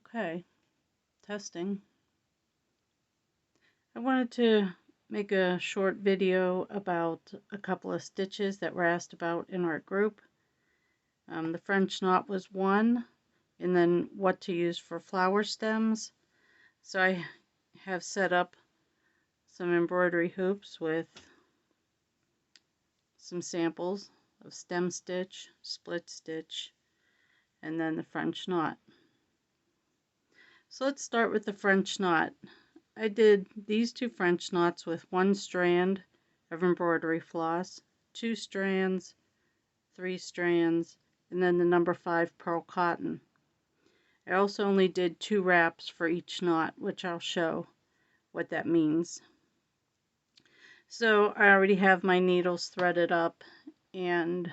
Okay, testing. I wanted to make a short video about a couple of stitches that were asked about in our group. The French knot was one, and then what to use for flower stems. So I have set up some embroidery hoops with some samples of stem stitch, split stitch, and then the French knot. So let's start with the French knot. I did these two French knots with one strand of embroidery floss, 2 strands, 3 strands, and then the number 5 pearl cotton. I also only did 2 wraps for each knot, which I'll show what that means. So I already have my needles threaded up and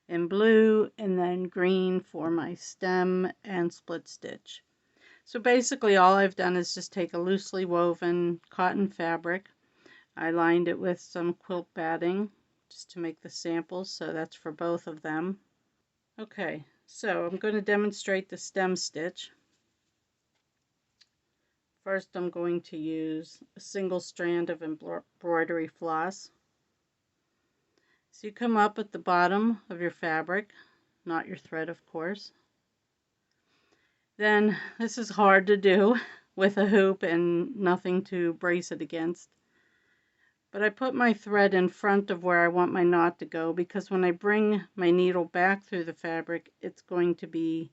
in blue and then green for my stem and split stitch. So basically all I've done is just take a loosely woven cotton fabric. I lined it with some quilt batting just to make the samples, so that's for both of them. Okay, so I'm going to demonstrate the stem stitch. First I'm going to use a single strand of embroidery floss. So you come up at the bottom of your fabric, not your thread of course. Then this is hard to do with a hoop and nothing to brace it against. But I put my thread in front of where I want my knot to go, because when I bring my needle back through the fabric, it's going to be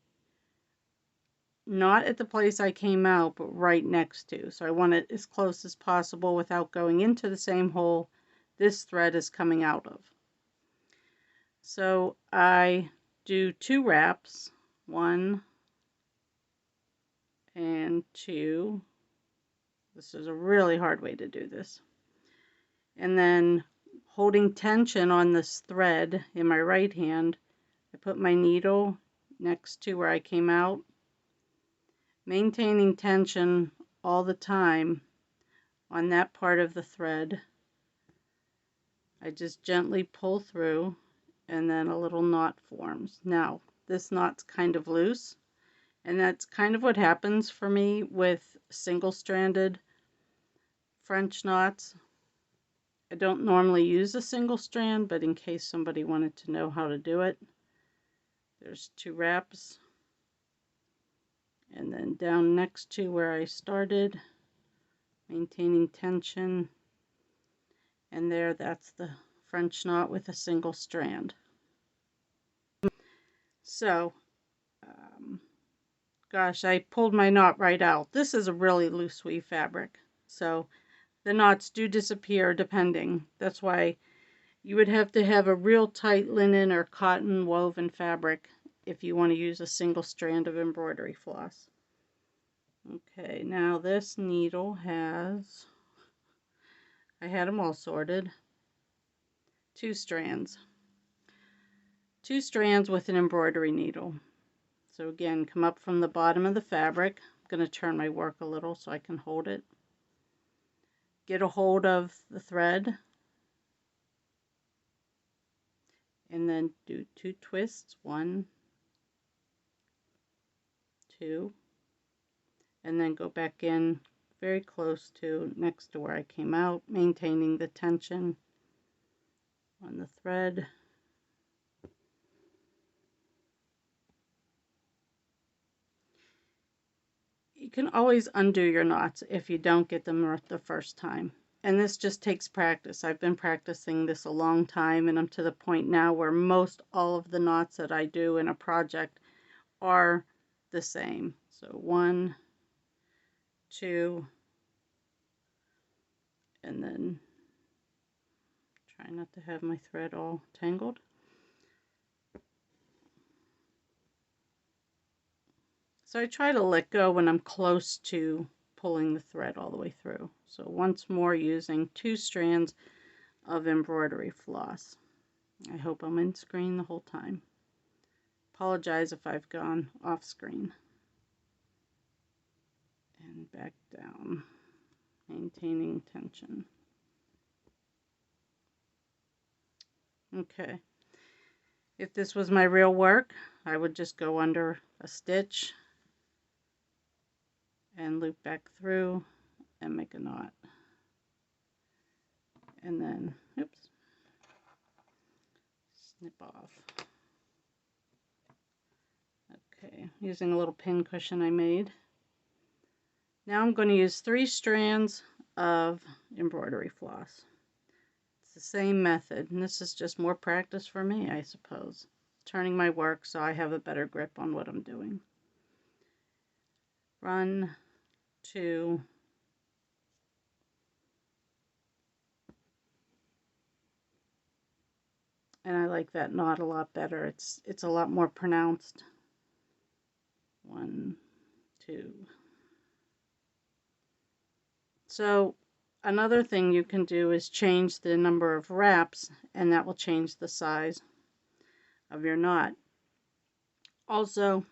not at the place I came out, but right next to. So I want it as close as possible without going into the same hole this thread is coming out of. So I do 2 wraps, 1 and 2. This is a really hard way to do this. And then holding tension on this thread in my right hand, I put my needle next to where I came out, maintaining tension all the time on that part of the thread. I just gently pull through and then a little knot forms. Now this knot's kind of loose, and that's kind of what happens for me with single-stranded French knots. I don't normally use a single strand, but in case somebody wanted to know how to do it, there's 2 wraps, and then down next to where I started, maintaining tension, and there, that's the French knot with a single strand. So gosh, I pulled my knot right out. This is a really loose weave fabric, so the knots do disappear depending. That's why you would have to have a real tight linen or cotton woven fabric if you want to use a single strand of embroidery floss. Okay, now this needle has, I had them all sorted, 2 strands. 2 strands with an embroidery needle. So again, come up from the bottom of the fabric. I'm going to turn my work a little so I can hold it. Get a hold of the thread and then do 2 twists, 1, 2, and then go back in very close to next to where I came out, maintaining the tension on the thread. You can always undo your knots if you don't get them the first time. And this just takes practice. I've been practicing this a long time, and I'm to the point now where most all of the knots that I do in a project are the same. So 1, 2, and then try not to have my thread all tangled. So I try to let go when I'm close to pulling the thread all the way through. So once more, using 2 strands of embroidery floss. I hope I'm in screen the whole time. Apologize if I've gone off screen. And back down, maintaining tension. Okay. If this was my real work, I would just go under a stitch and loop back through and make a knot. And then, oops, snip off. Okay, using a little pin cushion I made. Now I'm going to use 3 strands of embroidery floss. It's the same method, and this is just more practice for me, I suppose. Turning my work so I have a better grip on what I'm doing. 1, 2, and I like that knot a lot better. It's a lot more pronounced. 1, 2. So another thing you can do is change the number of wraps, and that will change the size of your knot. Also,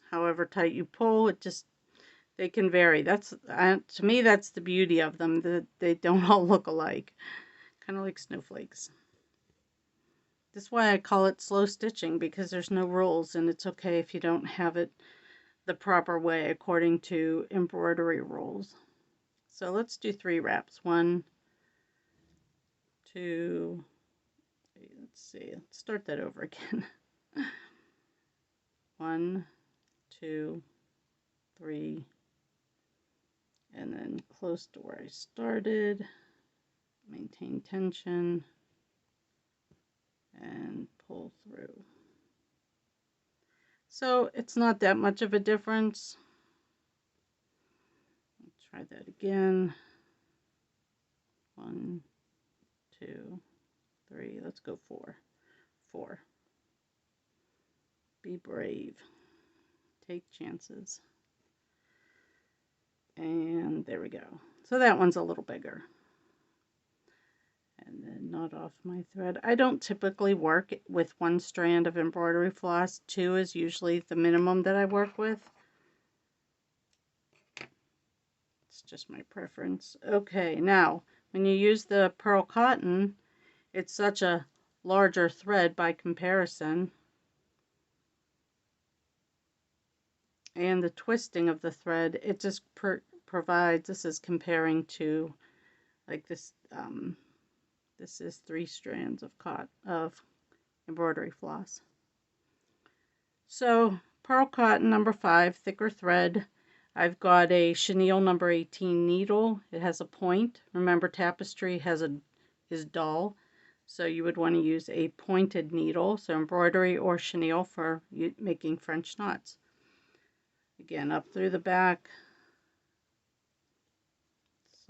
however tight you pull, they can vary. To me, that's the beauty of them, that they don't all look alike, kind of like snowflakes. That's why I call it slow stitching, because there's no rules, and it's okay if you don't have it the proper way according to embroidery rules. So let's do 3 wraps. 1, 2, 3. Let's see. Let's start that over again. 1, 2, 3, and then close to where I started. Maintain tension and pull through. So it's not that much of a difference. Let's try that again. 1, 2, 3. Let's go 4. 4. Be brave. Take chances. And there we go. So that one's a little bigger. And then knot off my thread. I don't typically work with 1 strand of embroidery floss. 2 is usually the minimum that I work with. It's just my preference. Okay, now when you use the pearl cotton, it's such a larger thread by comparison. And the twisting of the thread, it just provides, this is comparing to like this, this is 3 strands of embroidery floss. So pearl cotton number 5, thicker thread. I've got a chenille number 18 needle. It has a point. Remember, tapestry is dull, so you would want to use a pointed needle. So embroidery or chenille for making French knots. Again, up through the back.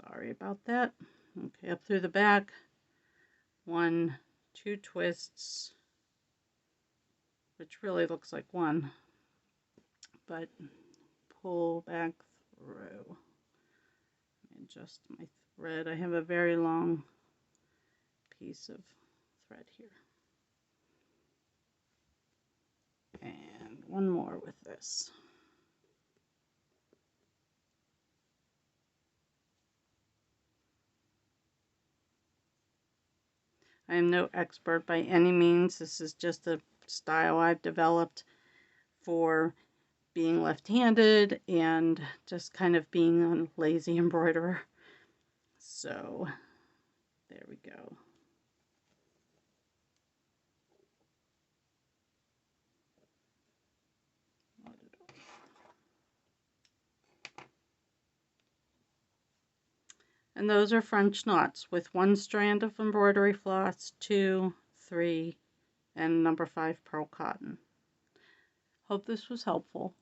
Sorry about that. Okay, up through the back. 1, 2 twists, which really looks like 1, but pull back through. Adjust my thread. I have a very long piece of thread here. And one more with this. I am no expert by any means. This is just a style I've developed for being left-handed and just kind of being a lazy embroiderer. So there we go. And those are French knots with 1 strand of embroidery floss, 2, 3, and number 5 pearl cotton. Hope this was helpful.